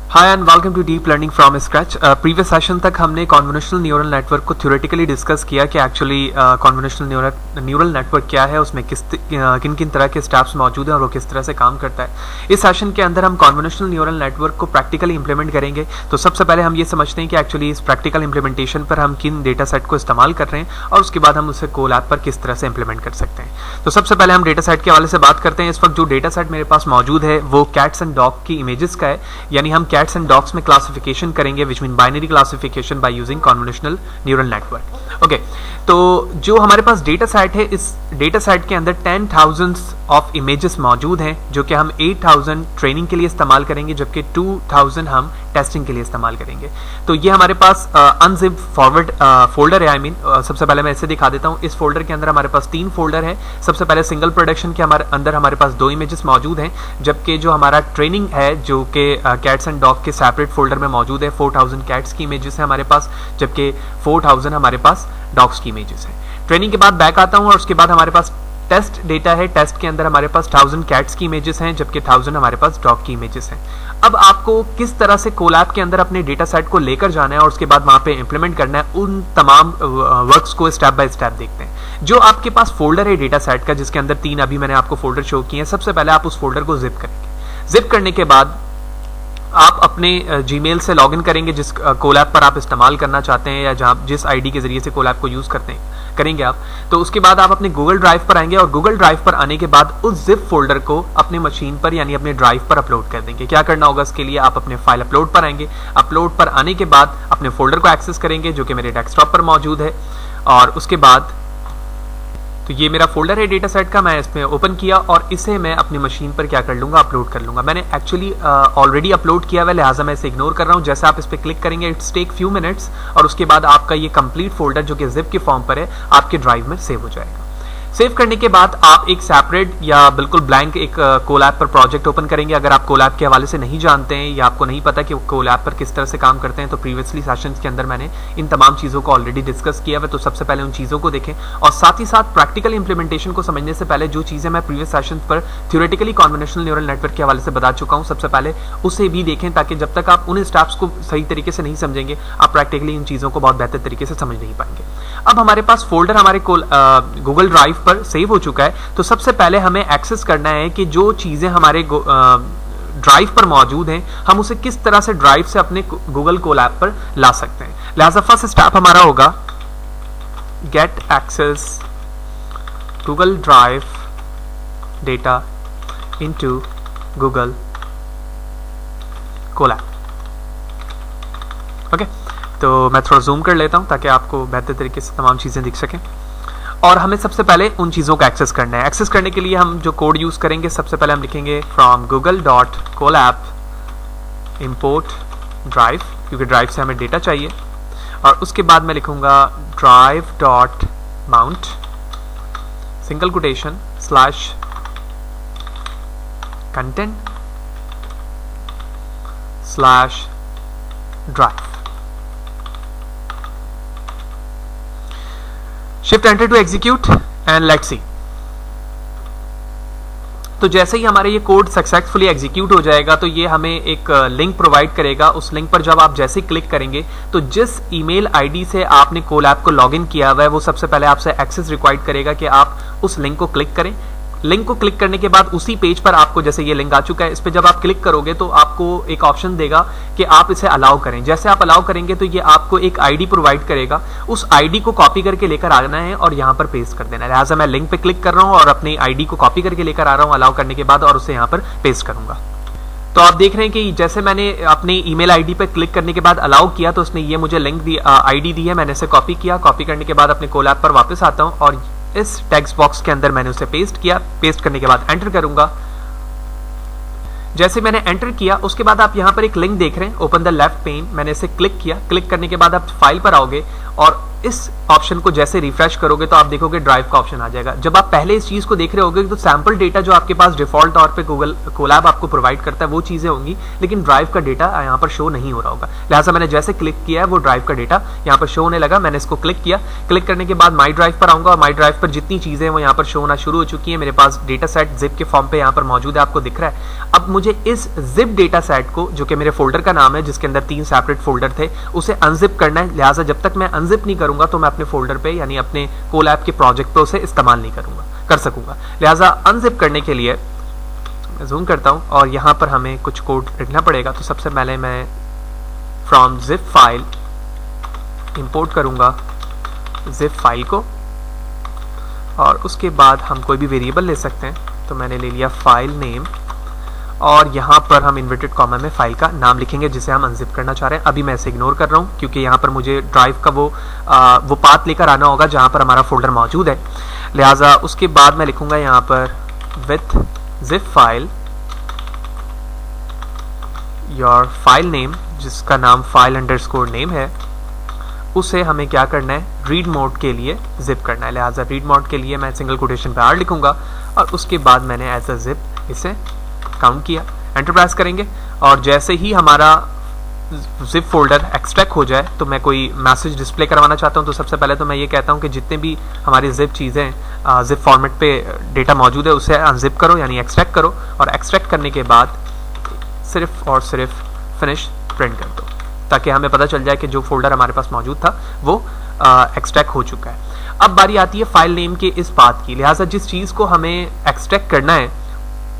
Hi and welcome to deep learning from scratch. Previous session तक हमने convolutional neural network को theoretically discuss किया कि एक्चुअली कॉन्वोल्यूशनल न्यूरल नेटवर्क क्या है, उसमें किन किन तरह के स्टेप्स मौजूद हैं और वो किस तरह से काम करता है। इस सेशन के अंदर हम कॉन्वोल्यूशनल न्यूरल नेटवर्क को प्रैक्टिकली इंप्लीमेंट करेंगे। तो सबसे पहले हम ये समझते हैं कि एक्चुअली इस प्रैक्टिकल इंप्लीमेंटेशन पर हम किन डेटा सेट को इस्तेमाल कर रहे हैं और उसके बाद हम उसे कोलैब पर किस तरह से इंप्लीमेंट कर सकते हैं। तो सबसे पहले हम डेटा सेट के हवाले से बात करते हैं। इस वक्त जो डेटा सेट मेरे पास मौजूद है वो कैट्स एंड डॉग की इमेजेस का है, यानी हम कैट्स एंड डॉग्स में क्लासिफिकेशन करेंगे, which mean binary classification by using convolutional neural network. Okay, तो जो हमारे पास डेटा सेट है, इस डेटा सेट के अंदर 10,000 ऑफ इमेजेस मौजूद हैं, जो कि हम 8,000 ट्रेनिंग के लिए इस्तेमाल करेंगे, जबकि 2,000 हम टेस्टिंग के लिए इस्तेमाल करेंगे। तो ये हमारे पास अनजिप फॉरवर्ड फोल्डर है। सबसे पहले मैं इसे दिखा देता हूँ। इस फोल्डर के अंदर हमारे पास 3 फोल्डर है। सबसे पहले सिंगल प्रोडक्शन के अंदर हमारे पास 2 इमेजेस मौजूद हैं, जबकि जो हमारा ट्रेनिंग है जो कि कैट्स एंड डॉग के सेपरेट फोल्डर में मौजूद है। 4,000 कैट्स की इमेजेस है हमारे पास, जबकि 4,000 हमारे पास डॉग्स की इमेजेस है। ट्रेनिंग के बाद बैक आता हूँ और उसके बाद हमारे पास टेस्ट डेटा है। टेस्ट के अंदर हमारे पास 1,000 कैट्स की इमेजेस हैं, जबकि 1,000 हमारे पास डॉग की इमेजेस हैं। अब आपको किस तरह से कोलैब के अंदर अपने डेटा सेट को लेकर जाना है और उसके बाद वहां पे इंप्लीमेंट करना है, उन तमाम वर्क्स को स्टेप बाय स्टेप देखते हैं। जो आपके पास फोल्डर है डेटा सेट का, जिसके अंदर 3 अभी मैंने आपको फोल्डर शो किए हैं, सबसे पहले आप उस फोल्डर को जिप करेंगे। जिप करने के बाद आप अपने जीमेल से लॉगिन करेंगे जिस कोलैब पर आप इस्तेमाल करना चाहते हैं, या जिस आईडी के जरिए से कोलैब को यूज करेंगे आप। तो उसके बाद आप अपने गूगल ड्राइव पर आएंगे और गूगल ड्राइव पर आने के बाद उस जिप फोल्डर को अपने मशीन पर यानी अपने ड्राइव पर अपलोड कर देंगे। क्या करना होगा इसके लिए, आप अपने फाइल अपलोड पर आएंगे। अपलोड पर आने के बाद अपने फोल्डर को एक्सेस करेंगे जो कि मेरे डेस्कटॉप पर मौजूद है, और उसके बाद तो ये मेरा फोल्डर है डेटा सेट का। मैं इसमें ओपन किया और इसे मैं अपनी मशीन पर क्या कर लूंगा, अपलोड कर लूंगा। मैंने एक्चुअली ऑलरेडी अपलोड किया हुआ है, लिहाजा मैं इसे इग्नोर कर रहा हूं। जैसे आप इस पर क्लिक करेंगे, इट्स टेक फ्यू मिनट्स, और उसके बाद आपका ये कंप्लीट फोल्डर जो कि जिप के फॉर्म पर है आपके ड्राइव में सेव हो जाएगा। सेव करने के बाद आप एक सेपरेट या बिल्कुल ब्लैंक एक कोलैब पर प्रोजेक्ट ओपन करेंगे। अगर आप कोलैब के हवाले से नहीं जानते हैं या आपको नहीं पता कि कोलैब पर किस तरह से काम करते हैं, तो प्रीवियसली सेशंस के अंदर मैंने इन तमाम चीज़ों को ऑलरेडी डिस्कस किया है। तो सबसे पहले उन चीज़ों को देखें, और साथ ही साथ प्रैक्टिकल इंप्लीमेंटेशन को समझने से पहले जो चीज़ें मैं प्रीवियस सेशंस पर थ्योरेटिकली कॉन्वोल्यूशनल न्यूरल नेटवर्क के हवाले से बता चुका हूँ, सबसे पहले उसे भी देखें, ताकि जब तक आप उन स्टेप्स को सही तरीके से नहीं समझेंगे, आप प्रैक्टिकली इन चीज़ों को बहुत बेहतर तरीके से समझ नहीं पाएंगे। अब हमारे पास फोल्डर हमारे गूगल ड्राइव पर सेव हो चुका है। तो सबसे पहले हमें एक्सेस करना है कि जो चीजें हमारे ड्राइव पर मौजूद हैं, हम उसे किस तरह से ड्राइव से अपने गूगल कोलैब पर ला सकते हैं। लिहाजा फर्स्ट स्टेप हमारा होगा get access Google drive data into Google Colab. Okay, तो मैं थोड़ा जूम कर लेता हूं ताकि आपको बेहतर तरीके से तमाम चीजें दिख सकें। और हमें सबसे पहले उन चीज़ों का एक्सेस करना है। एक्सेस करने के लिए हम जो कोड यूज़ करेंगे, सबसे पहले हम लिखेंगे फ्रॉम google.colab import ड्राइव, क्योंकि ड्राइव से हमें डेटा चाहिए। और उसके बाद मैं लिखूंगा drive.mount single quotation slash content slash drive. Shift enter to execute and let's see. तो जैसे ही हमारे ये कोड सक्सेसफुली एग्जीक्यूट हो जाएगा, तो ये हमें एक लिंक प्रोवाइड करेगा। उस लिंक पर जब आप जैसे क्लिक करेंगे, तो जिस ईमेल आईडी से आपने कोलैब को लॉगिन किया हुआ है, वो सबसे पहले आपसे एक्सेस रिक्वायर्ड करेगा कि आप उस लिंक को क्लिक करें। लिंक को क्लिक करने के बाद उसी पेज पर आपको, जैसे ये लिंक आ चुका है, इस पर जब आप क्लिक करोगे तो आपको एक ऑप्शन देगा कि आप इसे अलाउ करें। जैसे आप अलाउ करेंगे तो ये आपको एक आईडी प्रोवाइड करेगा। उस आईडी को कॉपी करके लेकर आना है और यहाँ पर पेस्ट कर देना है। लिहाजा मैं लिंक पे क्लिक कर रहा हूँ और अपनी आईडी को कॉपी करके लेकर आ रहा हूँ अलाउ करने के बाद, और उसे यहाँ पर पेस्ट करूंगा। तो आप देख रहे हैं कि जैसे मैंने अपनी ईमेल आईडी पे क्लिक करने के बाद अलाउ किया, तो उसने ये मुझे लिंक दी, आईडी दी है। मैंने इसे कॉपी किया। कॉपी करने के बाद अपने कोलैब पर वापस आता हूँ और इस टेक्स्ट बॉक्स के अंदर मैंने उसे पेस्ट किया। पेस्ट करने के बाद एंटर करूंगा। जैसे मैंने एंटर किया, उसके बाद आप यहां पर एक लिंक देख रहे हैं, ओपन द लेफ्ट पेन। मैंने इसे क्लिक किया। क्लिक करने के बाद आप फाइल पर आओगे और इस ऑप्शन को जैसे रिफ्रेश करोगे तो आप देखोगे ड्राइव का ऑप्शन आ जाएगा। जब आप पहले इस चीज को देख रहे होगे तो सैंपल डेटा जो आपके पास डिफॉल्ट तौर पे गूगल कोलैब आपको प्रोवाइड करता है वो चीजें होंगी, लेकिन ड्राइव का डेटा यहाँ पर शो नहीं हो रहा होगा। लिहाजा मैंने जैसे क्लिक किया है वो ड्राइव का डेटा यहाँ पर शो होने लगा। मैंने इसको क्लिक किया, क्लिक करने के बाद माई ड्राइव पर आऊंगा और माई ड्राइव पर जितनी चीजें हैं वो यहाँ पर शो होना शुरू हो चुकी है। मेरे पास डेटा सेट जिप के फॉर्म पे यहाँ पर मौजूद है, आपको दिख रहा है। अब मुझे इस जिप डेटा सेट को, जो कि मेरे फोल्डर का नाम है जिसके अंदर 3 सेपरेट फोल्डर थे, उसे अनजिप करना है। लिहाजा जब तक मैं अनजिप नहीं करूंगा तो मैं अपने फोल्डर पे यानी अपने कोलैब के प्रोजेक्ट पे उसे इस्तेमाल नहीं कर सकूंगा। लिहाजा अनजिप करने के लिए मैं जूम करता हूं और यहां पर हमें कुछ कोड लिखना पड़ेगा। तो सबसे पहले मैं फ्रॉम जिप फाइल इंपोर्ट करूंगा जिप फाइल को, और उसके बाद हम कोई भी वेरिएबल ले सकते हैं। तो मैंने ले लिया फाइल नेम, और यहाँ पर हम इन्वर्टेड कॉमा में फाइल का नाम लिखेंगे जिसे हम अनजिप करना चाह रहे हैं। अभी मैं इसे इग्नोर कर रहा हूँ क्योंकि यहाँ पर मुझे ड्राइव का वो पाथ लेकर आना होगा जहाँ पर हमारा फोल्डर मौजूद है। लिहाजा उसके बाद मैं लिखूंगा यहाँ पर with zip file your file name, जिसका नाम फाइल अंडरस्कोर नेम है, उसे हमें क्या करना है, रीड मोड के लिए जिप करना है। लिहाजा रीड मोड के लिए मैं सिंगल कोटेशन पे आर लिखूंगा और उसके बाद मैंने एज अ जिप इसे काउंट किया। एंटर प्रेस करेंगे और जैसे ही हमारा जिप फोल्डर एक्सट्रैक्ट हो जाए तो मैं कोई मैसेज डिस्प्ले करवाना चाहता हूं। तो सबसे पहले तो मैं ये कहता हूं कि जितने भी हमारी जिप चीज़ें जिप फॉर्मेट पे डेटा मौजूद है उसे अनजिप करो यानी एक्सट्रैक्ट करो, और एक्सट्रैक्ट करने के बाद सिर्फ और सिर्फ फिनिश प्रिंट कर दो ताकि हमें पता चल जाए कि जो फोल्डर हमारे पास मौजूद था वो एक्सट्रैक्ट हो चुका है। अब बारी आती है फाइल नेम के इस पाथ की। लिहाजा जिस चीज़ को हमें एक्सट्रैक्ट करना है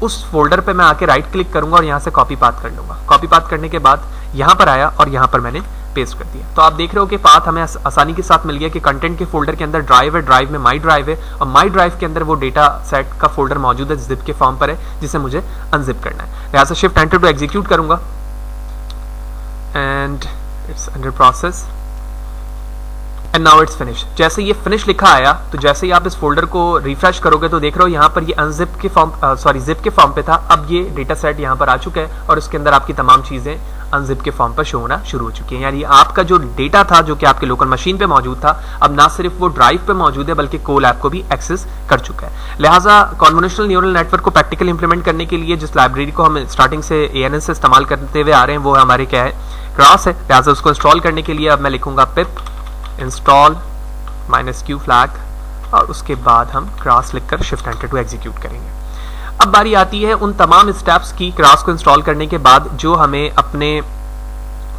उस फोल्डर पे मैं आके राइट क्लिक करूंगा और यहाँ से कॉपी पाथ कर लूंगा। कॉपी पाथ करने के बाद यहाँ पर आया और यहाँ पर मैंने पेस्ट कर दिया। तो आप देख रहे हो कि पाथ हमें आसानी के साथ मिल गया कि कंटेंट के फोल्डर के अंदर ड्राइव है, ड्राइव में माई ड्राइव है, और माई ड्राइव के अंदर वो डेटा सेट का फोल्डर मौजूद है जिप के फॉर्म पर है जिसे मुझे अनजिप करना है। लिहाजा शिफ्ट एंटर टू एग्जीक्यूट करूंगा and it's under process and now it's finish. जैसे ये फिनिश लिखा आया तो जैसे ही आप इस फोल्डर को रिफ्रेश करोगे तो देख रहे हो यहाँ पर ये अनजिप के फॉर्म जिप के फॉर्म पे था। अब ये डेटा सेट यहाँ पर आ चुका है और उसके अंदर आपकी तमाम चीजें अनजिप के फॉर्म पर शो होना शुरू हो चुकी है। यानी आपका जो डेटा था जो कि आपके लोकल मशीन पे मौजूद था अब ना सिर्फ वो ड्राइव पे मौजूद है बल्कि कोलैब को भी एक्सेस कर चुका है। लिहाजा कॉन्वोल्यूशनल न्यूरल नेटवर्क को प्रैक्टिकल इंप्लीमेंट करने के लिए जिस लाइब्रेरी को हम स्टार्टिंग से ANN से इस्तेमाल करते हुए आ रहे हैं वो हमारे क्या है, क्रास है। लिहाजा उसको इंस्टॉल करने के लिए अब मैं लिखूंगा पिप इंस्टॉल -q फ्लैग और उसके बाद हम क्रास लिखकर शिफ्ट एंटर टू एग्जीक्यूट करेंगे। अब बारी आती है उन तमाम स्टेप्स की क्रास को इंस्टॉल करने के बाद जो हमें अपने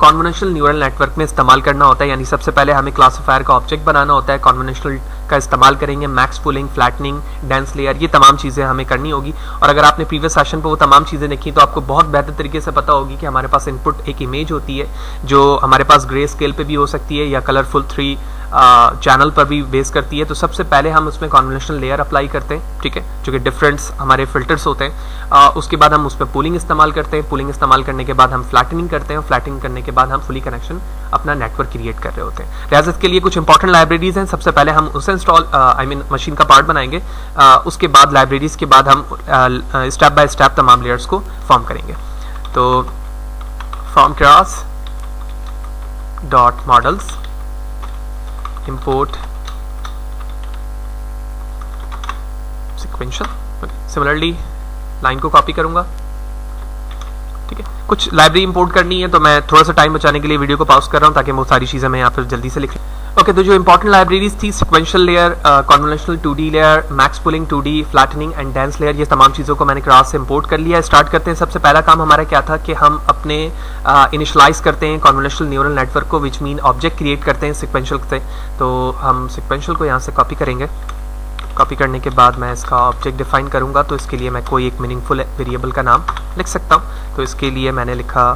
कॉन्वोल्यूशनल न्यूरल नेटवर्क में इस्तेमाल करना होता है। यानी सबसे पहले हमें क्लासिफायर का ऑब्जेक्ट बनाना होता है, कॉन्वोल्यूशनल का इस्तेमाल करेंगे, max pulling, flattening, dense layer, ये तमाम चीज़ें हमें करनी होगी। और अगर आपने प्रीवियस सेशन पर वो तमाम चीज़ें देखी तो आपको बहुत बेहतर तरीके से पता होगी कि हमारे पास इनपुट एक इमेज होती है जो हमारे पास ग्रे स्केल पे भी हो सकती है या कलरफुल 3 चैनल पर भी बेस करती है। तो सबसे पहले हम उसमें कॉन्वोल्यूशनल लेयर अप्लाई करते हैं, ठीक है, जो कि डिफरेंस हमारे फिल्टर्स होते हैं। उसके बाद हम उस पर पुलिंग इस्तेमाल करते हैं, पुलिंग इस्तेमाल करने के बाद हम फ्लैटनिंग करते हैं, फ्लैटनिंग करने के बाद हम फुली कनेक्शन अपना नेटवर्क क्रिएट कर रहे होते हैं। लिहाजा इसके लिए कुछ इंपॉर्टेंट लाइब्रेरीज हैं। सबसे पहले हम उसे इंस्टॉल मशीन का पार्ट बनाएंगे, उसके बाद लाइब्रेरीज के बाद हम स्टेप बाय स्टेप तमाम लेयर्स को फॉर्म करेंगे। तो from class dot models import sequential, similarly line को कॉपी करूंगा, ठीक है। कुछ लाइब्रेरी इंपोर्ट करनी है तो मैं थोड़ा सा टाइम बचाने के लिए वीडियो को पॉज कर रहा हूं ताकि वो सारी चीजें मैं यहाँ पर जल्दी से लिख लूं। ओके, तो जो इंपॉर्टेंट लाइब्रेरीज थी sequential layer, convolutional 2D layer, max pulling 2D, flattening and dense layer, ये तमाम चीज़ों को मैंने क्लास से इंपोर्ट कर लिया। स्टार्ट करते हैं। सबसे पहला काम हमारा क्या था कि हम अपने इनिशियलाइज करते हैं कॉन्वोल्यूशनल न्यूरल नेटवर्क को, विच मीन ऑब्जेक्ट क्रिएट करते हैं सिक्वेंशियल से। तो हम सिक्वेंशियल को यहाँ से कॉपी करेंगे। कॉपी करने के बाद मैं इसका ऑब्जेक्ट डिफाइन करूँगा। तो इसके लिए मैं कोई एक मीनिंगफुल वेरिएबल का नाम लिख सकता हूँ। तो इसके लिए मैंने लिखा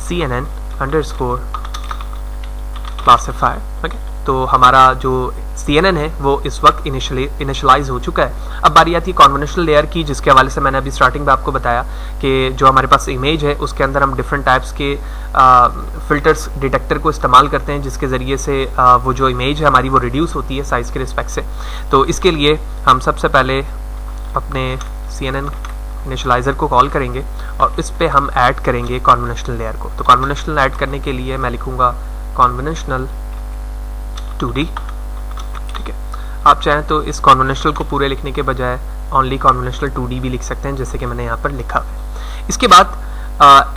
CNN अंडरस्कोर क्लासिफायर। ओके, तो हमारा जो CNN है वो इस वक्त इनिशियलाइज हो चुका है। अब बारी आती है कॉन्वोल्यूशनल लेयर की, जिसके हवाले से मैंने अभी स्टार्टिंग में आपको बताया कि जो हमारे पास इमेज है उसके अंदर हम डिफरेंट टाइप्स के फिल्टर्स डिटेक्टर को इस्तेमाल करते हैं जिसके ज़रिए से वो जो इमेज है हमारी वो रिड्यूस होती है साइज़ के रिस्पेक्ट से। तो इसके लिए हम सबसे पहले अपने CNN इनिशियलाइजर को कॉल करेंगे और इस पर हम ऐड करेंगे कॉन्वोल्यूशनल लेयर को। तो कॉन्वोल्यूशनल ऐड करने के लिए मैं लिखूँगा कॉन्वोल्यूशनल 2D। ठीक है, आप चाहें तो इस कॉन्वेंशनल को पूरे लिखने के बजाय ओनली कॉन्वेंशनल 2D भी लिख सकते हैं, जैसे कि मैंने यहाँ पर लिखा है। इसके बाद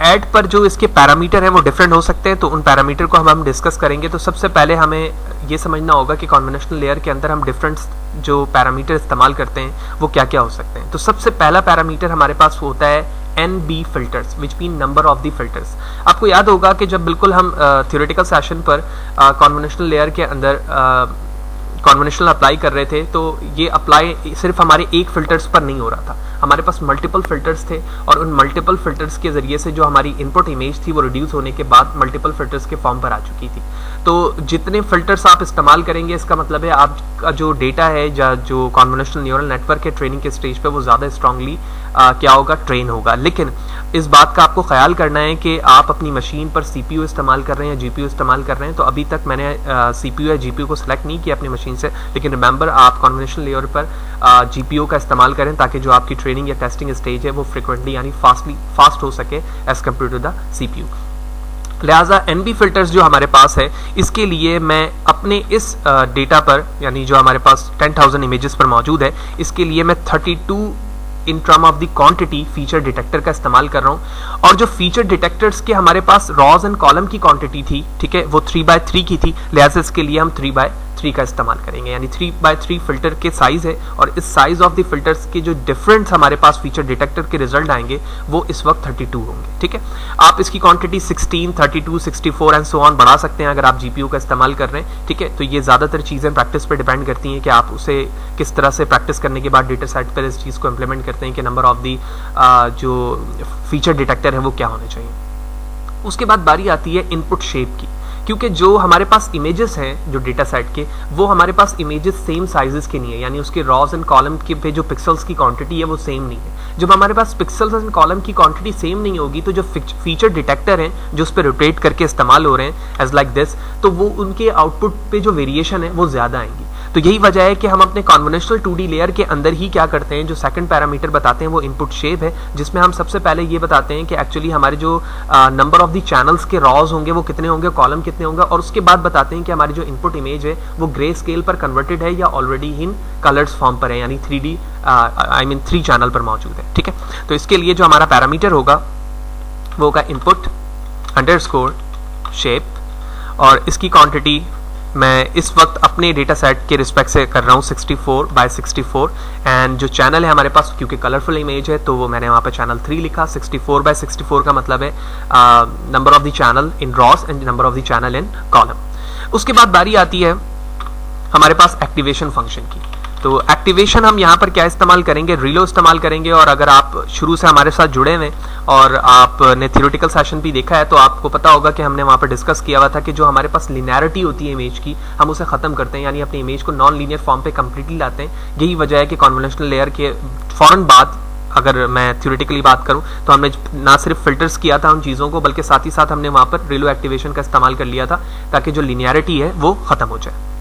ऐड पर जो इसके पैरामीटर हैं वो डिफरेंट हो सकते हैं, तो उन पैरामीटर को हम डिस्कस करेंगे। तो सबसे पहले हमें ये समझना होगा कि कॉन्वेंशनल लेयर के अंदर हम डिफरेंट जो पैरामीटर इस्तेमाल करते हैं वो क्या क्या हो सकते हैं। तो सबसे पहला पैरामीटर हमारे पास होता है NB filters, which mean number of the filters. आपको याद होगा कि जब बिल्कुल हम थ्योरेटिकल सेशन पर कॉन्वेंशनल लेयर के अंदर कॉन्वेंशनल अप्लाई कर रहे थे, तो ये अप्लाई सिर्फ हमारे एक फिल्टर्स पर नहीं हो रहा था, हमारे पास मल्टीपल फिल्टर्स थे, और उन मल्टीपल फिल्टर्स के जरिए से जो हमारी इनपुट इमेज थी वो रिड्यूस होने के बाद मल्टीपल फिल्टर्स के फॉर्म पर आ चुकी थी। तो जितने फिल्टर्स आप इस्तेमाल करेंगे, इसका मतलब है आपका जो डेटा है या जो कॉन्वोल्यूशनल न्यूरल नेटवर्क के ट्रेनिंग के स्टेज पे वो ज़्यादा स्ट्रांगली क्या होगा, ट्रेन होगा। लेकिन इस बात का आपको ख्याल करना है कि आप अपनी मशीन पर CPU इस्तेमाल कर रहे हैं या GPU इस्तेमाल कर रहे हैं। तो अभी तक मैंने CPU या GPU को सिलेक्ट नहीं किया अपनी मशीन से, लेकिन रिमेंबर आप कॉन्वेंशनल लेयर पर GPU का इस्तेमाल करें ताकि जो आपकी ट्रेनिंग या टेस्टिंग स्टेज है वो फ्रिक्वेंटली यानी फास्ट हो सके as compare to the CPU। लिहाजा NB फिल्टर्स जो हमारे पास है, इसके लिए मैं अपने इस डेटा पर यानी जो हमारे पास 10,000 इमेजेस पर मौजूद है, इसके लिए मैं 32 in term of the quantity feature detector का इस्तेमाल कर रहा हूं। और जो फीचर डिटेक्टर्स के हमारे पास रॉज एंड कॉलम की क्वांटिटी थी, ठीक है, वो 3x3 की थी, लिहाजा इसके लिए हम 3x3 का इस्तेमाल करेंगे, यानी 3x3 फिल्टर के साइज है। और इस साइज ऑफ द फिल्टर्स के जो डिफरेंस हमारे पास फीचर डिटेक्टर के रिजल्ट आएंगे वो इस वक्त 32 होंगे। ठीक है, आप इसकी क्वांटिटी 16, 32, 64 एंड सो ऑन बढ़ा सकते हैं अगर आप GPU का इस्तेमाल कर रहे हैं। ठीक है, तो ये ज्यादातर चीजें प्रैक्टिस पे डिपेंड करती हैं कि आप उसे किस तरह से प्रैक्टिस करने के बाद डेटा सेट पर इस चीज को इंप्लीमेंट करते हैं कि नंबर ऑफ दी जो फीचर डिटेक्टर है वो क्या होने चाहिए। उसके बाद बारी आती है इनपुट शेप की, क्योंकि जो हमारे पास इमेजेस हैं जो डेटा सेट के, वो हमारे पास इमेजेस सेम साइजेस के नहीं है, यानी उसके रॉज एंड कॉलम के पे जो पिक्सल्स की क्वांटिटी है वो सेम नहीं है। जब हमारे पास पिक्सल्स एंड कॉलम की क्वांटिटी सेम नहीं होगी तो जो फीचर डिटेक्टर हैं जो उस पर रोटेट करके इस्तेमाल हो रहे हैं एज लाइक दिस, तो वो उनके आउटपुट पे जो वेरिएशन है वो ज्यादा आएंगी। तो यही वजह है कि हम अपने कॉन्वेंशनल 2D लेयर के अंदर ही क्या करते हैं, जो सेकंड पैरामीटर बताते हैं वो इनपुट शेप है, जिसमें हम सबसे पहले ये बताते हैं कि एक्चुअली हमारे जो नंबर ऑफ द चैनल्स के रॉज होंगे वो कितने होंगे, कॉलम कितने होंगे, और उसके बाद बताते हैं कि हमारी जो इनपुट इमेज है वो ग्रे स्केल पर कन्वर्टेड है या ऑलरेडी इन कलर्स फॉर्म पर है, यानी 3D आई मीन 3 चैनल पर मौजूद है। ठीक है, तो इसके लिए जो हमारा पैरामीटर होगा वो होगा इनपुट अंडरस्कोर शेप, और इसकी क्वांटिटी मैं इस वक्त अपने डेटा सेट के रिस्पेक्ट से कर रहा हूँ 64x64, एंड जो चैनल है हमारे पास क्योंकि कलरफुल इमेज है तो वो मैंने वहाँ पे चैनल 3 लिखा। 64x64 का मतलब है number of the channel in Ross and number of the channel in column. उसके बाद बारी आती है हमारे पास एक्टिवेशन फंक्शन की। तो एक्टिवेशन हम यहाँ पर क्या इस्तेमाल करेंगे, रिलो इस्तेमाल करेंगे। और अगर आप शुरू से हमारे साथ जुड़े हुए और आपने थ्योरेटिकल सेशन भी देखा है तो आपको पता होगा कि हमने वहाँ पर डिस्कस किया हुआ था कि जो हमारे पास लिनियरिटी होती है इमेज की, हम उसे खत्म करते हैं, यानी अपनी इमेज को नॉन लीनियर फॉर्म पे कंप्लीटली लाते हैं। यही वजह है कि कॉन्वोल्यूशनल लेयर के फौरन बाद अगर मैं थ्योरेटिकली बात करूं तो हमने ना सिर्फ फिल्टर्स किया था उन चीज़ों को, बल्कि साथ ही साथ हमने वहाँ पर रिलो एक्टिवेशन का इस्तेमाल कर लिया था ताकि जो लिनियरिटी है वो खत्म हो जाए।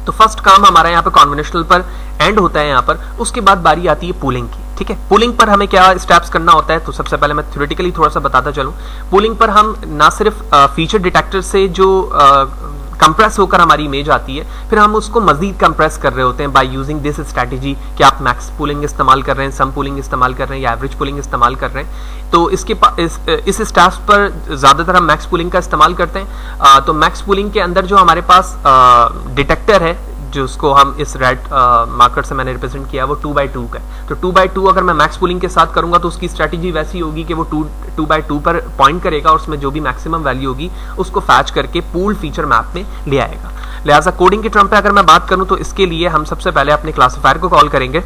तो फर्स्ट काम हमारा यहाँ पर कॉन्वेंशनल पर एंड होता है यहाँ पर। उसके बाद बारी आती है पूलिंग की। ठीक है, पूलिंग पर हमें क्या स्टेप्स करना होता है, तो सबसे पहले मैं थ्योरेटिकली थोड़ा सा बताता चलूं। पूलिंग पर हम ना सिर्फ फीचर डिटेक्टर से जो कंप्रेस होकर हमारी इमेज आती है, फिर हम उसको मजीद कंप्रेस कर रहे होते हैं बाय यूजिंग दिस स्ट्रैटेजी कि आप मैक्स पूलिंग इस्तेमाल कर रहे हैं, सम पूलिंग इस्तेमाल कर रहे हैं या एवरेज पूलिंग इस्तेमाल कर रहे हैं। तो इस स्टेप्स पर ज़्यादातर हम मैक्स पूलिंग का इस्तेमाल करते हैं। तो मैक्स पूलिंग के अंदर जो हमारे पास डिटेक्टर है, जो उसको हम इस रेड मार्कर से मैंने रिप्रेजेंट किया, वो 2x2 का है। तो 2x2 अगर मैं मैक्स पूलिंग के साथ करूंगा तो उसकी स्ट्रैटेजी वैसी होगी कि वो 2x2 पर पॉइंट करेगा और उसमें जो भी मैक्सिमम वैल्यू होगी उसको फैच करके पूल फीचर मैप में ले आएगा। लिहाजा कोडिंग के टर्म पे अगर मैं बात करूं तो इसके लिए हम सबसे पहले अपने क्लासिफायर को कॉल करेंगे,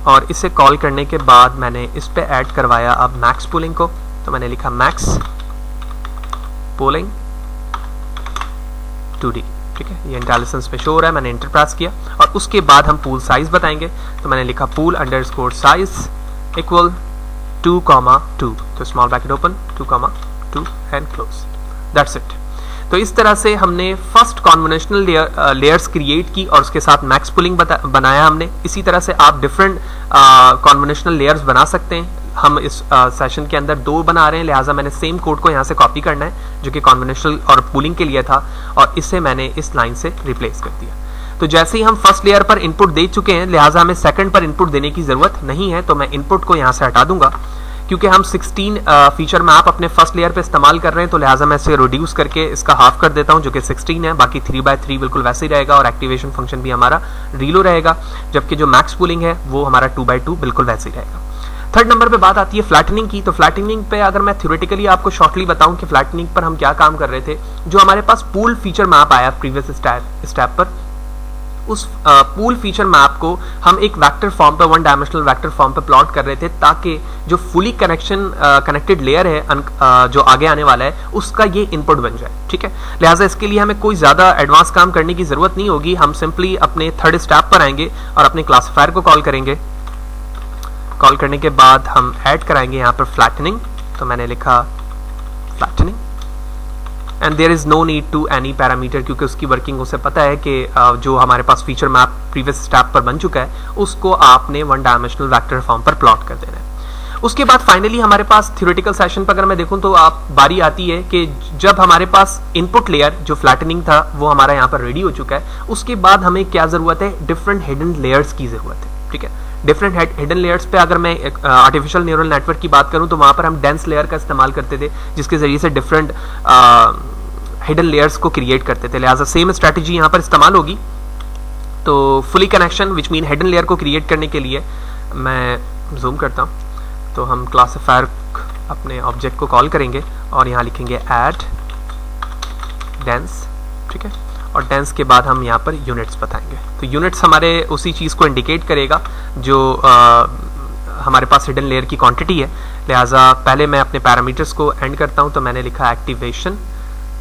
और इसे कॉल करने के बाद मैंने इस पे ऐड करवाया अब मैक्स पूलिंग को। तो मैंने लिखा मैक्स पूलिंग 2D। ठीक है, ये इंटेलिजेंस पे शो हो रहा है, मैंने इंटर प्रेस किया। और उसके बाद हम पूल साइज बताएंगे, तो मैंने लिखा पूल अंडरस्कोर साइज इक्वल 2,2। तो small bracket open 2,2 and close, that's it. तो इस तरह से हमने फर्स्ट कॉन्वेंशनल लेयर्स क्रिएट की और उसके साथ मैक्स पूलिंग बनाया हमने। इसी तरह से आप डिफरेंट कॉन्वेंशनल लेयर्स बना सकते हैं हम इस सेशन के अंदर 2 बना रहे हैं, लिहाजा मैंने सेम कोड को यहाँ से कॉपी करना है जो कि कॉन्वेंशनल और पूलिंग के लिए था, और इसे मैंने इस लाइन से रिप्लेस कर दिया। तो जैसे ही हम फर्स्ट लेयर पर इनपुट दे चुके हैं, लिहाजा हमें सेकंड पर इनपुट देने की जरूरत नहीं है, तो मैं इनपुट को यहाँ से हटा दूंगा। क्योंकि हम 16 फीचर मैप अपने फर्स्ट लेयर पे इस्तेमाल कर रहे हैं, तो लिहाजा मैं इसे रिड्यूस करके इसका हाफ कर देता हूं, जो कि 16 है। बाकी 3/3 बिल्कुल वैसे ही रहेगा, और एक्टिवेशन फंक्शन भी हमारा रीलो रहेगा, जबकि जो मैक्स पूलिंग है वो हमारा 2/2 बिल्कुल वैसे ही रहेगा। थर्ड नंबर पे बात आती है फ्लैटनिंग की। तो फ्लैटनिंग पे अगर मैं थ्योरेटिकली आपको शॉर्टली बताऊं कि फ्लैटनिंग पर हम क्या काम कर रहे थे, जो हमारे पास पूल फीचर मैप आया प्रीवियस स्टेप पर, उस पूल फीचर मैप को हम एक वेक्टर फॉर्म पे, 1 डायमेंशनल वेक्टर फॉर्म पे प्लॉट कर रहे थे, ताकि जो फुली कनेक्टेड लेयर है जो आगे आने वाला है उसका ये इनपुट बन जाए। ठीक है, लिहाजा इसके लिए हमें कोई ज्यादा एडवांस काम करने की जरूरत नहीं होगी। हम सिंपली अपने थर्ड स्टेप पर आएंगे और अपने क्लासिफायर को कॉल करेंगे। कॉल करने के बाद हम ऐड कराएंगे यहाँ पर फ्लैटनिंग, तो मैंने लिखा flattening, and there is no need to any parameter, क्योंकि उसकी वर्किंग उसे पता है कि जो हमारे पास फीचर मैप प्रीवियस स्टेप पर बन चुका है उसको आपने 1 डायमेंशनल वेक्टर फॉर्म पर प्लॉट कर देना है। उसके बाद फाइनली हमारे पास थ्योरेटिकल सेशन पर अगर मैं देखूं तो आप बारी आती है कि जब हमारे पास इनपुट लेयर जो फ्लैटनिंग था वो हमारा यहाँ पर रेडी हो चुका है, उसके बाद हमें क्या जरूरत है, डिफरेंट हिडन लेयर्स की जरूरत है। ठीक है, डिफरेंट हिडन लेयर्स पे अगर मैं आर्टिफिशियल न्यूरल नेटवर्क की बात करूं तो वहां पर हम डेंस लेयर का इस्तेमाल करते थे, जिसके जरिए से डिफरेंट हिडन लेयर्स को क्रिएट करते थे। लिहाजा सेम स्ट्रेटजी यहाँ पर इस्तेमाल होगी। तो fully connection which mean hidden layer को क्रिएट करने के लिए मैं जूम करता हूँ, तो हम क्लासिफायर अपने ऑब्जेक्ट को कॉल करेंगे और यहाँ लिखेंगे ऐड डेंस। ठीक है, और डेंस के बाद हम यहाँ पर यूनिट्स बताएंगे। तो यूनिट्स हमारे उसी चीज़ को इंडिकेट करेगा जो हमारे पास हिडन लेयर की क्वांटिटी है। लिहाजा पहले मैं अपने पैरामीटर्स को एंड करता हूँ, तो मैंने लिखा एक्टिवेशन,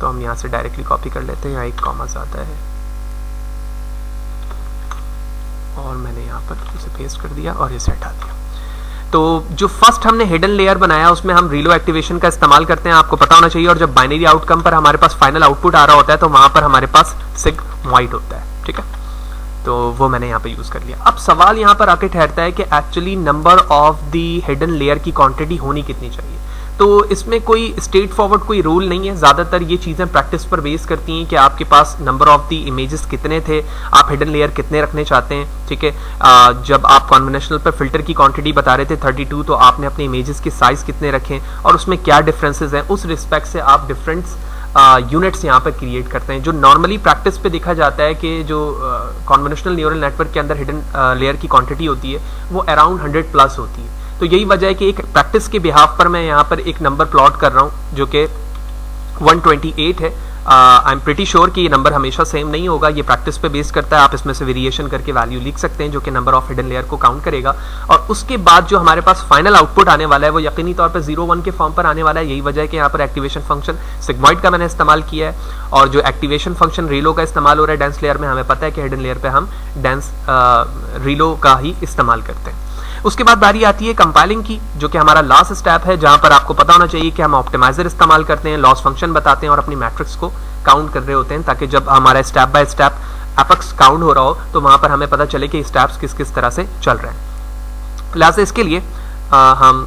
तो हम यहाँ से डायरेक्टली कॉपी कर लेते हैं, यहाँ एक कॉमा ज़्यादा है और मैंने यहाँ पर उसे पेस्ट कर दिया और इसे हटा दिया। तो जो फर्स्ट हमने हिडन लेयर बनाया उसमें हम रीलो एक्टिवेशन का इस्तेमाल करते हैं, आपको पता होना चाहिए। और जब बाइनरी आउटकम पर हमारे पास फाइनल आउटपुट आ रहा होता है तो वहां पर हमारे पास सिग्मॉइड होता है। ठीक है, तो वो मैंने यहाँ पे यूज कर लिया। अब सवाल यहाँ पर आके ठहरता है कि actually number of the hidden layer की क्वांटिटी होनी कितनी चाहिए। तो इसमें कोई स्ट्रेट फॉरवर्ड कोई रूल नहीं है, ज़्यादातर ये चीज़ें प्रैक्टिस पर बेस करती हैं कि आपके पास नंबर ऑफ द इमेजेस कितने थे, आप हिडन लेयर कितने रखने चाहते हैं। ठीक है, जब आप कॉन्वेंशनल पर फिल्टर की क्वांटिटी बता रहे थे 32, तो आपने अपने इमेजेस के साइज़ कितने रखे और उसमें क्या डिफरेंसेस हैं, उस रिस्पेक्ट से आप डिफरेंट यूनिट्स यहाँ पर क्रिएट करते हैं। जो नॉर्मली प्रैक्टिस पे देखा जाता है कि जो कॉन्वेंशनल न्यूरल नेटवर्क के अंदर हिडन लेयर की क्वांटिटी होती है वो अराउंड 100+ होती है। तो यही वजह है कि एक प्रैक्टिस के बिहाफ पर मैं यहाँ पर एक नंबर प्लॉट कर रहा हूँ जो कि 128 है। आई एम प्रिटी श्योर कि ये नंबर हमेशा सेम नहीं होगा, ये प्रैक्टिस पे बेस करता है। आप इसमें से वेरिएशन करके वैल्यू लिख सकते हैं जो कि नंबर ऑफ हिडन लेयर को काउंट करेगा। और उसके बाद जो हमारे पास फाइनल आउटपुट आने वाला है वो यकीनी तौर पर 0-1 के फॉर्म पर आने वाला है। यही वजह है कि यहाँ पर एक्टिवेशन फंक्शन सिग्मॉइड का मैंने इस्तेमाल किया है, और जो एक्टिवेशन फंक्शन रीलो का इस्तेमाल हो रहा है डेंस लेयर में, हमें पता है कि हिडन लेयर पर हम डेंस रीलो का ही इस्तेमाल करते हैं। उसके बाद बारी आती है कंपाइलिंग की, जो कि हमारा लास्ट स्टेप है, जहां पर आपको पता होना चाहिए कि हम ऑप्टिमाइजर इस्तेमाल करते हैं, लॉस फंक्शन बताते हैं और अपनी मैट्रिक्स को काउंट कर रहे होते हैं, ताकि जब हमारा step by step apex count हो रहा हो तो वहां पर हमें पता चले कि स्टेप्स किस किस तरह से चल रहे हैं। लिहाजा इसके लिए हम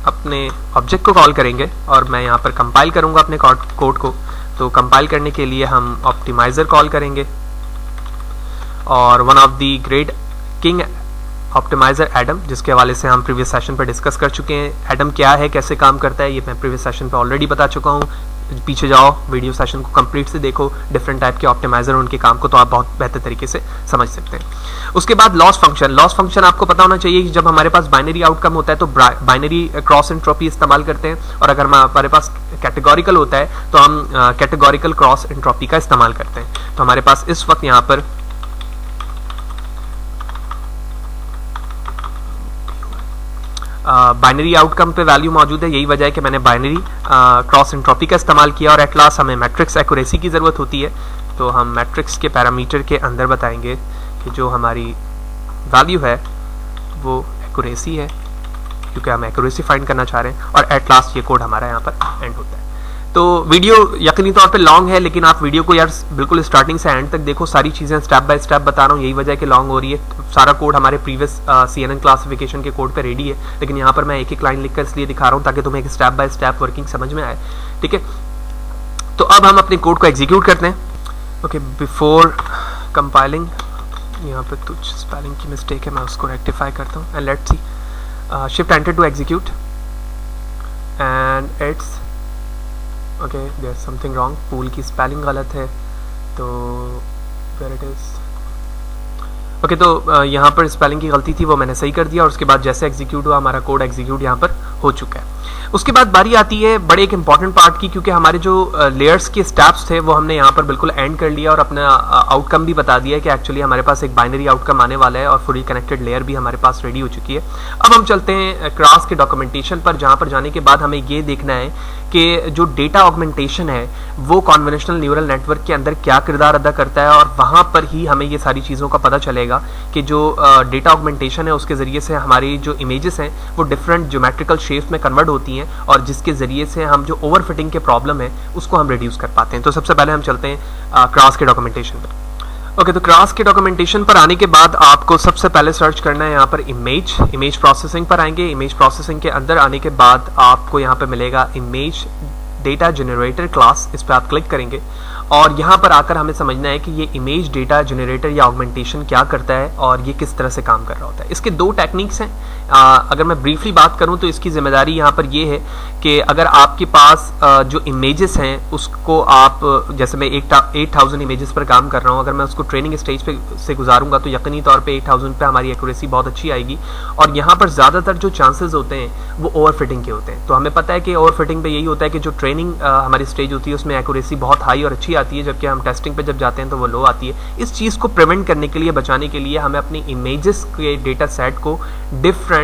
अपने ऑब्जेक्ट को कॉल करेंगे और मैं यहाँ पर कंपाइल करूंगा अपने कोड को। तो कंपाइल करने के लिए हम ऑप्टिमाइजर कॉल करेंगे, और one of the great king optimiser Adam, जिसके हवाले से हम प्रीवियस सेशन पर डिस्कस कर चुके हैं। एडम क्या है, कैसे काम करता है, ये मैं प्रीवियस सेशन पे ऑलरेडी बता चुका हूँ। पीछे जाओ, वीडियो सेशन को कंप्लीट से देखो, डिफरेंट टाइप के ऑप्टिमाइजर और उनके काम को तो आप बहुत बेहतर तरीके से समझ सकते हैं। उसके बाद लॉस फंक्शन। लॉस फंक्शन आपको पता होना चाहिए कि जब हमारे पास बाइनरी आउटकम होता है तो बाइनरी क्रॉस एंट्रोपी इस्तेमाल करते हैं, और अगर हमारे पास कैटेगोरिकल होता है तो हम कैटेगोरिकल क्रॉस एंट्रोपी का इस्तेमाल करते हैं। तो हमारे पास इस वक्त यहाँ पर बाइनरी आउटकम पे वैल्यू मौजूद है। यही वजह है कि मैंने बाइनरी क्रॉस एंट्रोपी का इस्तेमाल किया, और एट लास्ट हमें मैट्रिक्स एक्यूरेसी की ज़रूरत होती है। तो हम मैट्रिक्स के पैरामीटर के अंदर बताएंगे कि जो हमारी वैल्यू है वो एक्यूरेसी है, क्योंकि हम एक्यूरेसी फाइंड करना चाह रहे हैं, और एट लास्ट ये कोड हमारा यहाँ पर एंड होता है। तो वीडियो यकीनी तौर पे लॉन्ग है, लेकिन आप वीडियो को यार बिल्कुल स्टार्टिंग से एंड तक देखो, सारी चीज़ें स्टेप बाय स्टेप बता रहा हूँ, यही वजह है कि लॉन्ग हो रही है। सारा कोड हमारे प्रीवियस CNN क्लासिफिकेशन के कोड पे रेडी है, लेकिन यहाँ पर मैं एक एक लाइन लिखकर इसलिए दिखा रहा हूँ ताकि तुम्हें एक स्टेप बाय स्टेप वर्किंग समझ में आए, ठीक है। तो अब हम अपने कोड को एग्जीक्यूट करते हैं। ओके, बिफोर कंपाइलिंग यहाँ पे कुछ स्पेलिंग की मिस्टेक है, मैं उसको रेक्टिफाई करता हूँ। And let's see, shift enter to execute and it's okay, there something wrong, pool की स्पेलिंग गलत है, तो वेयर इट इज़। ओके, तो यहाँ पर स्पेलिंग की गलती थी, वो मैंने सही कर दिया, और उसके बाद जैसे एग्जीक्यूट हुआ हमारा कोड एग्जीक्यूट यहाँ पर हो चुका है। उसके बाद बारी आती है बड़े एक इंपॉर्टेंट पार्ट की, क्योंकि हमारे जो लेयर्स के स्टेप्स थे वो हमने यहाँ पर बिल्कुल एंड कर लिया और अपना आउटकम भी बता दिया कि एक्चुअली हमारे पास एक बाइनरी आउटकम आने वाला है और फुली कनेक्टेड लेयर भी हमारे पास रेडी हो चुकी है। अब हम चलते हैं क्रास के डॉक्यूमेंटेशन पर, जहाँ पर जाने के बाद हमें ये देखना है कि जो डेटा ऑगमेंटेशन है वो कॉन्वेंशनल न्यूरल नेटवर्क के अंदर क्या किरदार अदा करता है, और वहाँ पर ही हमें ये सारी चीज़ों का पता चलेगा कि जो डेटा ऑगमेंटेशन है उसके ज़रिए से हमारी जो इमेजेस हैं वो डिफरेंट ज्योमेट्रिकल शेप्स में कन्वर्ट होती हैं, और जिसके ज़रिए से हम जो ओवरफिटिंग के प्रॉब्लम है उसको हम रिड्यूस कर पाते हैं। तो सबसे पहले हम चलते हैं क्रास के डॉक्यूमेंटेशन पर। ओके, तो क्रास के डॉक्यूमेंटेशन पर आने के बाद आपको सबसे पहले सर्च करना है यहाँ पर इमेज प्रोसेसिंग पर आएंगे। इमेज प्रोसेसिंग के अंदर आने के बाद आपको यहाँ पर मिलेगा इमेज डेटा जनरेटर क्लास, इस पर आप क्लिक करेंगे और यहाँ पर आकर हमें समझना है कि ये इमेज डेटा जनरेटर या ऑगमेंटेशन क्या करता है और ये किस तरह से काम कर रहा होता है। इसके दो टेक्निक्स हैं। अगर मैं ब्रीफली बात करूँ तो इसकी जिम्मेदारी यहाँ पर ये है कि अगर आपके पास जो इमेजेस हैं उसको आप, जैसे मैं 8000 इमेजेस पर काम कर रहा हूँ, अगर मैं उसको ट्रेनिंग स्टेज पे से गुजारूंगा तो यकीनी तौर पे 8000 पे हमारी एक्यूरेसी बहुत अच्छी आएगी, और यहाँ पर ज़्यादातर जो चांसेस होते हैं वो ओवरफिटिंग के होते हैं। तो हमें पता है कि ओवरफिटिंग पे यही होता है कि जो ट्रेनिंग हमारी स्टेज होती है उसमें एक्यूरेसी बहुत हाई और अच्छी आती है, जबकि हम टेस्टिंग पे जब जाते हैं तो वो लो आती है। इस चीज़ को प्रिवेंट करने के लिए, बचाने के लिए हमें अपनी इमेजेस के डेटा सेट को डिफरेंट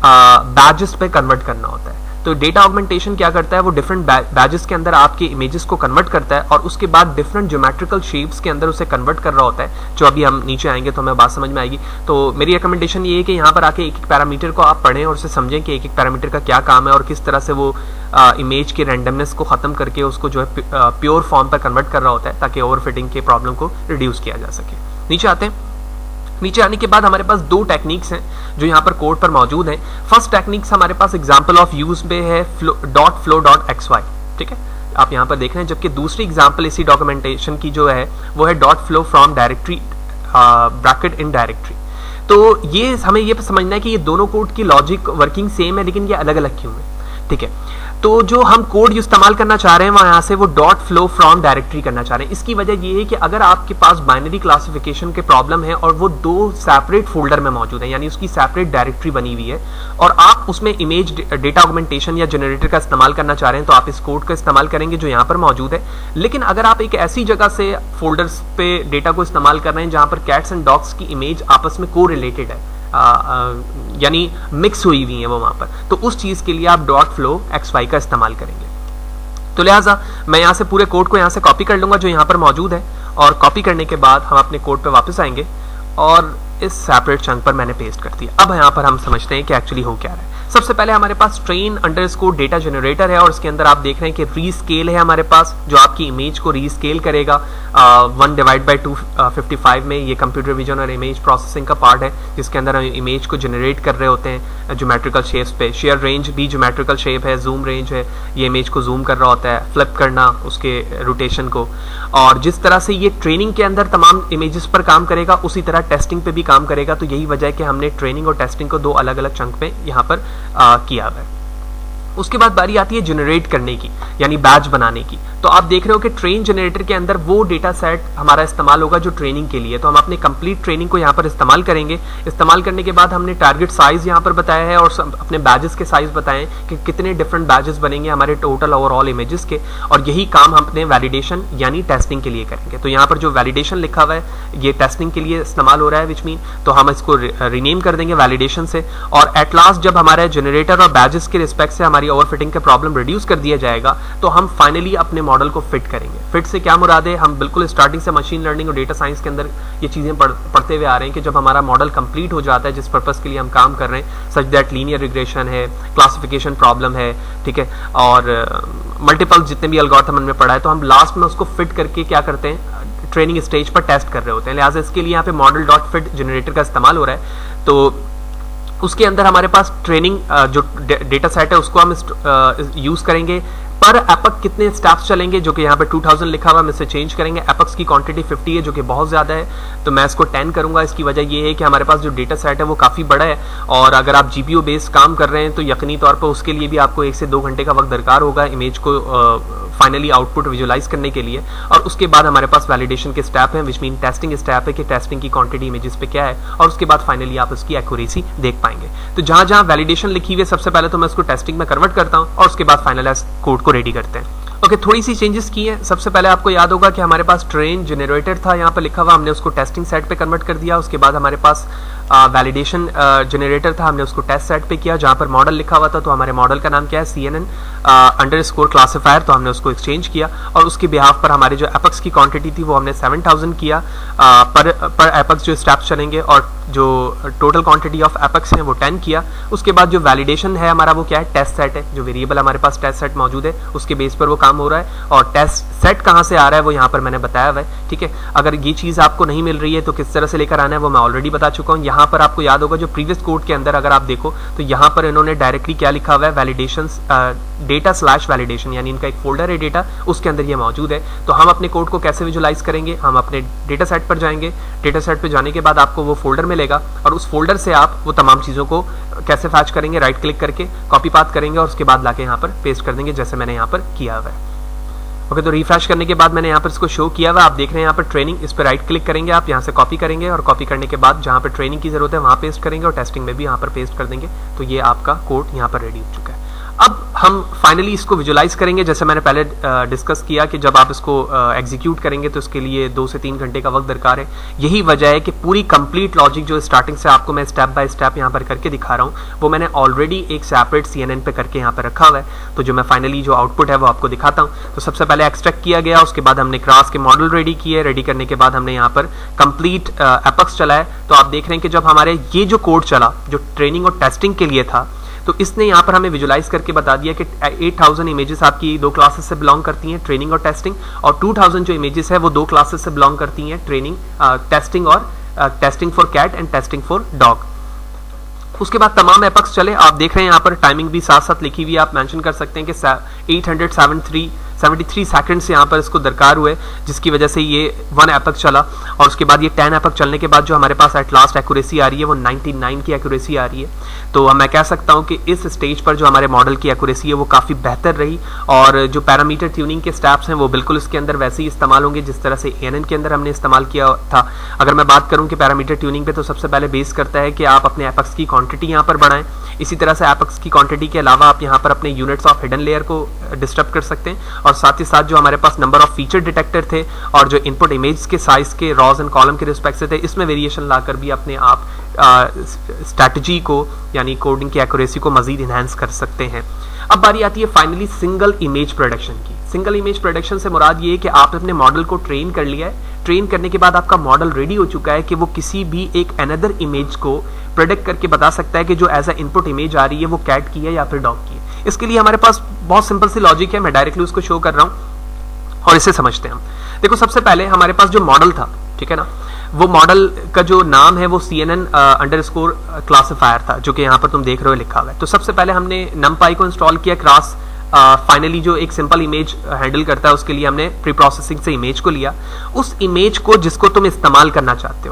बैजेस पे कन्वर्ट करना होता है। तो डेटा ऑगमेंटेशन क्या करता है, वो डिफरेंट बैजेस के अंदर आपके इमेजेस को कन्वर्ट करता है और उसके बाद डिफरेंट ज्योमेट्रिकल शेप्स के अंदर उसे कन्वर्ट कर रहा होता है, जो अभी हम नीचे आएंगे तो हमें बात समझ में आएगी। तो मेरी रिकमेंडेशन ये है कि यहाँ पर आके एक एक पैरामीटर को आप पढ़ें और उसे समझें कि एक एक पैरामीटर का क्या काम है और किस तरह से वो इमेज के रैंडमनेस को ख़त्म करके उसको जो है प्योर फॉर्म पर कन्वर्ट कर रहा होता है, ताकि ओवरफिटिंग के प्रॉब्लम को रिड्यूस किया जा सके। नीचे आते हैं। नीचे आने के बाद हमारे पास दो टेक्निक्स हैं जो यहाँ पर कोड पर मौजूद हैं। फर्स्ट टेक्निक्स हमारे पास एग्जांपल ऑफ यूज पे है .flow.xy, ठीक है, आप यहाँ पर देख रहे हैं, जबकि दूसरी एग्जांपल इसी डॉक्यूमेंटेशन की जो है वो है .flow from directory bracket in directory. तो ये हमें ये समझना है कि ये दोनों कोड की लॉजिक वर्किंग सेम है, लेकिन ये अलग अलग क्यों है, ठीक है। तो जो हम कोड इस्तेमाल करना चाह रहे हैं वहां से वो .flow from डायरेक्टरी करना चाह रहे हैं। इसकी वजह ये है कि अगर आपके पास बाइनरी क्लासिफिकेशन के प्रॉब्लम है और वो दो सेपरेट फोल्डर में मौजूद है, यानी उसकी सेपरेट डायरेक्टरी बनी हुई है, और आप उसमें इमेज डेटा ऑगमेंटेशन या जनरेटर का इस्तेमाल करना चाह रहे हैं, तो आप इस कोड का इस्तेमाल करेंगे जो यहाँ पर मौजूद है। लेकिन अगर आप एक ऐसी जगह से फोल्डर्स पे डेटा को इस्तेमाल कर रहे हैं जहाँ पर कैट्स एंड डॉग्स की इमेज आपस में को रिलेटेड है, यानी मिक्स हुई हुई है वो वहां पर, तो उस चीज के लिए आप .flow.xy का इस्तेमाल करेंगे। तो लिहाजा मैं यहां से पूरे कोड को यहां से कॉपी कर लूंगा जो यहां पर मौजूद है, और कॉपी करने के बाद हम अपने कोड पे वापस आएंगे और इस सेपरेट चंक पर मैंने पेस्ट कर दिया। अब यहाँ पर हम समझते हैं कि एक्चुअली हो क्या रहा है। सबसे पहले हमारे पास ट्रेन अंडरस्कोर डेटा जनरेटर है और इसके अंदर आप देख रहे हैं कि रीस्केल है हमारे पास, जो आपकी इमेज को रीस्केल करेगा 1/255 में। ये कंप्यूटर विजन और इमेज प्रोसेसिंग का पार्ट है जिसके अंदर हम इमेज को जनरेट कर रहे होते हैं ज्योमेट्रिकल शेप्स पे। शेयर रेंज भी ज्योमेट्रिकल शेप है, जूम रेंज है, ये इमेज को जूम कर रहा होता है, फ्लिप करना उसके रोटेशन को। और जिस तरह से ये ट्रेनिंग के अंदर तमाम इमेजेस पर काम करेगा उसी तरह टेस्टिंग पे भी काम करेगा। तो यही वजह है कि हमने ट्रेनिंग और टेस्टिंग को दो अलग अलग चंक पे यहाँ पर किया है। उसके बाद बारी आती है जनरेट करने की, यानी बैच बनाने की। तो आप देख रहे हो कि ट्रेन जनरेटर के अंदर वो डेटा सेट हमारा इस्तेमाल होगा जो ट्रेनिंग के लिए, तो हम अपने कंप्लीट ट्रेनिंग को यहाँ पर इस्तेमाल करेंगे। इस्तेमाल करने के बाद हमने टारगेट साइज यहाँ पर बताया है और अपने बैजेस के साइज बताएं कि कितने डिफरेंट बैजेस बनेंगे हमारे टोटल ओवरऑल इमेजेस के, और यही काम हम अपने वैलिडेशन यानी टेस्टिंग के लिए करेंगे। तो यहाँ पर जो वैलिडेशन लिखा हुआ है ये टेस्टिंग के लिए इस्तेमाल हो रहा है, विच मीन तो हम इसको रीनेम कर देंगे वैलिडेशन से। और एट लास्ट जब हमारे जनरेटर और बैजेस के रिस्पेक्ट से हमारी हमारी ओवरफिटिंग का प्रॉब्लम रिड्यूस कर दिया जाएगा, तो हम फाइनली अपने मॉडल को फिट करेंगे। फिट से क्या मुराद है, हम बिल्कुल स्टार्टिंग से मशीन लर्निंग और डेटा साइंस के अंदर ये चीज़ें पढ़ते हुए आ रहे हैं कि जब हमारा मॉडल कंप्लीट हो जाता है जिस पर्पज़ के लिए हम काम कर रहे हैं, सच दैट लीनियर रिग्रेशन है, क्लासिफिकेशन प्रॉब्लम है, ठीक है, और मल्टीपल जितने भी एल्गोरिथम हमने पढ़ा है, तो हम लास्ट में उसको फिट करके क्या करते हैं, ट्रेनिंग स्टेज पर टेस्ट कर रहे होते हैं। लिहाजा इसके लिए यहाँ पे मॉडल डॉट फिट जनरेटर का इस्तेमाल हो रहा है। तो उसके अंदर हमारे पास ट्रेनिंग जो डेटा सेट है उसको हम यूज करेंगे। पर एपक कितने स्टेप्स चलेंगे, जो कि यहाँ पे 2000 लिखा हुआ, हम इसे चेंज करेंगे। एपक्स की क्वांटिटी 50 है, जो कि बहुत ज़्यादा है, तो मैं इसको 10 करूँगा। इसकी वजह ये है कि हमारे पास जो डेटा सेट है वो काफ़ी बड़ा है, और अगर आप जीपीयू बेस्ड काम कर रहे हैं तो यकीनी तौर पर उसके लिए भी आपको 1 से 2 घंटे का वक्त दरकार होगा इमेज को फाइनली आउटपुट विजुलाइज करने के लिए। और उसके बाद हमारे पास वैलिडेशन के स्टेप हैं, विच मीन टेस्टिंग स्टेप है कि टेस्टिंग की क्वांटिटी इमेजेस पे क्या है, और उसके बाद फाइनली आप उसकी एक्यूरेसी देख पाएंगे। तो जहाँ जहाँ वैलिडेशन लिखी हुई है, सबसे पहले तो मैं उसको टेस्टिंग में कन्वर्ट करता हूँ, और उसके बाद फाइनलाइज कोड को रेडी करते हैं। ओके, थोड़ी सी चेंजेस की है। सबसे पहले आपको याद होगा कि हमारे पास ट्रेन जनरेटर था, यहाँ पर लिखा हुआ, हमने उसको टेस्टिंग सेट पे कन्वर्ट कर दिया। उसके बाद हमारे पास वैलिडेशन जनरेटर था, हमने उसको टेस्ट सेट पे किया। जहाँ पर मॉडल लिखा हुआ था, तो हमारे मॉडल का नाम क्या है, CNN अंडरस्कोर क्लासिफायर, तो हमने उसको एक्सचेंज किया। और उसके बिहाफ पर हमारे जो एपक्स की क्वांटिटी थी वो हमने 7000 किया पर एपक्स जो स्टेप्स चलेंगे, और जो टोटल क्वांटिटी ऑफ एपक्स है वो 10 किया। उसके बाद जो वैलिडेशन है हमारा वो क्या है, टेस्ट सेट है, जो वेरिएबल हमारे पास टेस्ट सेट मौजूद है उसके बेस पर वो काम हो रहा है। और टेस्ट सेट कहाँ से आ रहा है वो यहाँ पर मैंने बताया हुआ है, ठीक है। अगर ये चीज़ आपको नहीं मिल रही है तो किस तरह से लेकर आना है वो मैं ऑलरेडी बता चुका हूँ। यहाँ पर आपको याद होगा जो प्रीवियस कोड के अंदर अगर आप देखो तो यहाँ पर इन्होंने डायरेक्टली क्या लिखा हुआ है, वैलिडेशन डेटा/वैलिडेशन, यानी इनका एक फोल्डर है डेटा, उसके अंदर ये मौजूद है। तो हम अपने कोड को कैसे विजुलाइज करेंगे, हम अपने डेटा सेट पर जाएंगे। डेटा सेट पर जाने के बाद आपको वो फोल्डर मिलेगा, और उस फोल्डर से आप वो तमाम चीज़ों को कैसे फैच करेंगे, राइट क्लिक करके कॉपी पाथ करेंगे, और उसके बाद लाके यहाँ पर पेस्ट कर देंगे, जैसे मैंने यहाँ पर किया हुआ है। ओके, तो रिफ्रेश करने के बाद मैंने यहाँ पर इसको शो किया हुआ, आप देख रहे हैं यहाँ पर ट्रेनिंग, इस पर राइट क्लिक करेंगे आप, यहाँ से कॉपी करेंगे, और कॉपी करने के बाद जहाँ पर ट्रेनिंग की जरूरत है वहाँ पेस्ट करेंगे, और टेस्टिंग में भी यहाँ पर पेस्ट कर देंगे। तो ये आपका कोड यहाँ पर रेडी हो चुका है। अब हम फाइनली इसको विजुलाइज करेंगे। जैसे मैंने पहले डिस्कस किया कि जब आप इसको एग्जीक्यूट करेंगे तो इसके लिए 2 से 3 घंटे का वक्त दरकार है। यही वजह है कि पूरी कंप्लीट लॉजिक जो स्टार्टिंग से आपको मैं स्टेप बाय स्टेप यहाँ पर करके दिखा रहा हूँ वो मैंने ऑलरेडी एक सेपरेट CNN पे करके यहाँ पर रखा हुआ है। तो जो मैं फाइनली जो आउटपुट है वो आपको दिखाता हूँ। तो सबसे पहले एक्सट्रैक्ट किया गया, उसके बाद हमने क्रास के मॉडल रेडी किए। रेडी करने के बाद हमने यहाँ पर कंप्लीट एपक्स चलाया। तो आप देख रहे हैं कि जब हमारे ये जो कोड चला जो ट्रेनिंग और टेस्टिंग के लिए था, तो इसने यहाँ पर हमें विजुलाइज करके बता दिया कि 8000 इमेजेस आपकी 2 क्लासेस से बिलोंग करती हैं, ट्रेनिंग और टेस्टिंग, और 2000 जो इमेजेस है वो 2 क्लासेस से बिलोंग करती हैं, ट्रेनिंग टेस्टिंग और testing for cat and testing for dog. उसके बाद तमाम एपक्स चले। आप देख रहे हैं यहाँ पर टाइमिंग भी साथ साथ लिखी हुई है, आप मेंशन कर सकते हैं कि 873 सेकंड्स यहाँ पर इसको दरकार हुए, जिसकी वजह से ये 1 एपक चला। और उसके बाद ये 10 एपक चलने के बाद जो हमारे पास एट लास्ट एक्यूरेसी आ रही है वो 99 की एक्यूरेसी आ रही है। तो मैं कह सकता हूँ कि इस स्टेज पर जो हमारे मॉडल की एक्यूरेसी है वो काफ़ी बेहतर रही, और जो पैरामीटर ट्यूनिंग के स्टेप्स हैं वो बिल्कुल इसके अंदर वैसे ही इस्तेमाल होंगे जिस तरह से ANN के अंदर हमने इस्तेमाल किया था। अगर मैं बात करूँ कि पैरामीटर ट्यूनिंग पे, तो सबसे पहले बेस करता है कि आप अपने एपक्स की क्वांटिटी यहाँ पर बढ़ाएं। इसी तरह से एपक्स की क्वांटिटी के अलावा आप यहाँ पर अपने यूनिट्स ऑफ हिडन लेयर को डिस्टर्ब कर सकते हैं, और साथ ही साथ जो हमारे पास नंबर ऑफ फीचर डिटेक्टर थे और जो इनपुट इमेज के साइज के रॉज एंड कॉलम के रिस्पेक्ट से थे, इसमें वेरिएशन लाकर भी अपने आप स्ट्रैटेजी को यानी कोडिंग की एक्यूरेसी को मजीद इनहेंस कर सकते हैं। अब बारी आती है फाइनली सिंगल इमेज प्रोडक्शन की। सिंगल इमेज प्रोडक्शन से मुराद ये है कि आपने अपने मॉडल को ट्रेन कर लिया है। ट्रेन करने के बाद आपका मॉडल रेडी हो चुका है कि वो किसी भी एक अनदर इमेज को प्रोडक्ट करके बता सकता है कि जो एज अ इनपुट इमेज आ रही है वो कैट की है या फिर डॉग की है। इसके लिए हमारे पास बहुत सिंपल सी लॉजिक है, मैं डायरेक्टली उसको शो कर रहा हूँ और इसे समझते हैं हम। देखो, सबसे पहले हमारे पास जो मॉडल था, ठीक है ना, वो मॉडल का जो नाम है वो CNN अंडरस्कोर क्लासिफायर था, जो कि यहाँ पर तुम देख रहे हो लिखा हुआ है। तो सबसे पहले हमने NumPy को इंस्टॉल किया। क्रास फाइनली जो एक सिंपल इमेज हैंडल करता है उसके लिए हमने प्री प्रोसेसिंग से इमेज को लिया। उस इमेज को जिसको तुम इस्तेमाल करना चाहते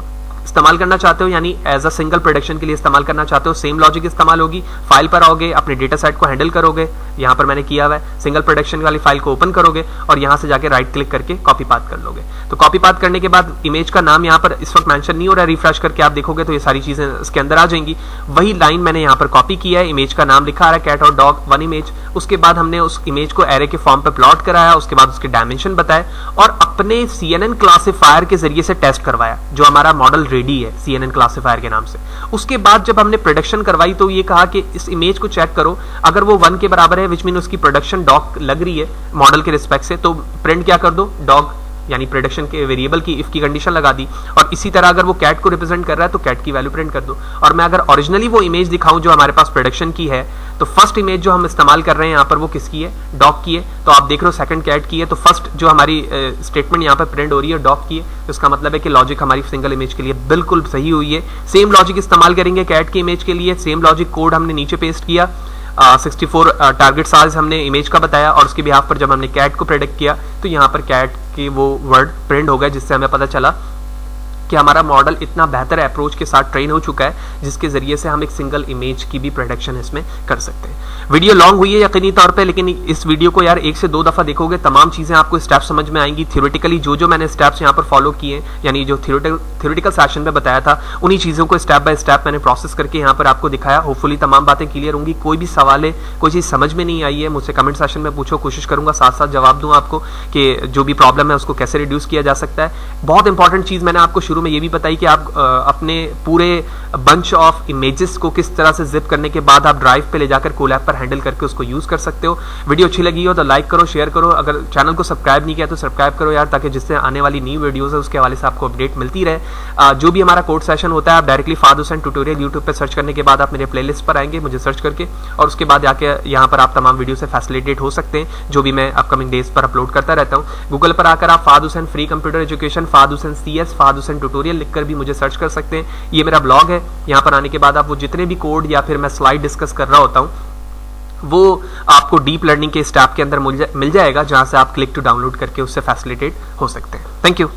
हो यानी एज अ सिंगल प्रोडक्शन के लिए इस्तेमाल करना चाहते हो, सेम लॉजिक इस्तेमाल होगी। फाइल पर आओगे, अपने डेटा सेट को हैंडल करोगे, यहाँ पर मैंने किया हुआ है, सिंगल प्रोडक्शन वाली फाइल को ओपन करोगे और यहाँ से जाके राइट क्लिक करके कॉपी पाथ कर लोगे। तो कॉपी पाथ करने के बाद इमेज का नाम यहाँ पर इस वक्त मेंशन नहीं हो रहा है, रिफ्रेश करके आप देखोगे तो ये सारी चीजें इसके अंदर आ जाएंगी। वही लाइन मैंने यहाँ पर कॉपी किया है, इमेज का नाम लिखा आ रहा है कैट और डॉग 1 इमेज। उसके बाद हमने उस इमेज को एरे के फॉर्म पे प्लॉट कराया, उसके बाद उसके डायमेंशन बताए और अपने CNN क्लासिफायर के जरिए से टेस्ट करवाया। जो हमारा मॉडल रेडी है CNN क्लासिफायर के नाम से। उसके बाद जब हमने प्रोडक्शन करवाई तो ये कहा कि इस इमेज को चेक करो, अगर वो 1 के बराबर है विच मीन उसकी प्रोडक्शन डॉग लग रही है मॉडल के रिस्पेक्ट से, तो प्रिंट क्या कर दो, डॉग, यानी प्रोडक्शन के वेरिएबल की इफ की कंडीशन लगा दी। और इसी तरह अगर वो कैट को रिप्रेजेंट कर रहा है तो कैट की वैल्यू प्रिंट कर दो। और मैं अगर ओरिजिनली वो इमेज दिखाऊं जो हमारे पास प्रोडक्शन की है, तो फर्स्ट इमेज जो हम इस्तेमाल कर रहे हैं यहाँ पर वो किसकी है, डॉग की है। तो आप देख रहे हो सेकंड कैट की है, तो फर्स्ट जो हमारी स्टेटमेंट यहाँ पर प्रिंट हो रही है डॉग की है। तो इसका मतलब है कि लॉजिक हमारी सिंगल इमेज के लिए बिल्कुल सही हुई है। सेम लॉजिक इस्तेमाल करेंगे कैट की इमेज के लिए, सेम लॉजिक कोड हमने नीचे पेस्ट किया। 64 टारगेट साइज हमने इमेज का बताया और उसके बिहाफ पर जब हमने कैट को प्रेडिक्ट किया तो यहाँ पर कैट के वो वर्ड प्रिंट हो गए, जिससे हमें पता चला कि हमारा मॉडल इतना बेहतर अप्रोच के साथ ट्रेन हो चुका है जिसके जरिए से हम एक सिंगल इमेज की भी प्रोडक्शन इसमें कर सकते हैं। वीडियो लॉन्ग हुई है यकीनी तौर पे, लेकिन इस वीडियो को यार 1 से 2 दफा देखोगे तमाम चीजें आपको स्टेप समझ में आएंगी। थ्योरेटिकली जो मैंने स्टेप्स यहाँ पर फॉलो किए, यानी जो थ्योरेटिकल सेशन में बताया था, उन्हीं चीजों को स्टेप बाय स्टेप मैंने प्रोसेस करके यहाँ पर आपको दिखाया। होपफुली तमाम बातें क्लियर होंगी। कोई भी सवाल है, कोई चीज समझ में नहीं आई है, मुझसे कमेंट सेशन में पूछो, कोशिश करूंगा साथ साथ जवाब दूं आपको कि जो भी प्रॉब्लम है उसको कैसे रिड्यूस किया जा सकता है। बहुत इंपॉर्टेंट चीज मैंने आपको शुरू में ये भी बताई कि आप अपने पूरे बंच ऑफ इमेजेस को किस तरह से जिप करने के बाद आप ड्राइव पे ले जाकर कोलैब पर हैंडल करके उसको यूज कर सकते हो। वीडियो अच्छी लगी हो तो लाइक करो, शेयर करो। अगर चैनल को सब्सक्राइब नहीं किया तो सब्सक्राइब करो यार, ताकि जिससे आने वाली न्यू वीडियोस है उसके हवाले से आपको अपडेट मिलती रहे। जो भी हमारा कोड सेशन होता है आप directly Fahd Hussain tutorial YouTube पे सर्च करने के बाद आप मेरे प्लेलिस्ट पर आएंगे मुझे सर्च करके, और उसके बाद आके यहाँ पर आप तमाम वीडियो से फैसिलिटेट हो सकते हैं जो भी मैं अपकमिंग डेज पर अपलोड करता रहता हूँ। गूगल पर आकर आप Fahd Hussain free computer education, Fahd Hussain CS, Fahd Hussain tutorial लिखकर भी मुझे सर्च कर सकते हैं। ये मेरा ब्लॉग है, यहाँ पर आने के बाद आप वो जितने भी कोड या फिर मैं स्लाइड डिस्कस कर रहा होता हूँ वो आपको डीप लर्निंग के स्टेप के अंदर मिल जाएगा, जहां से आप क्लिक टू डाउनलोड करके उससे फैसिलिटेट हो सकते हैं। Thank you.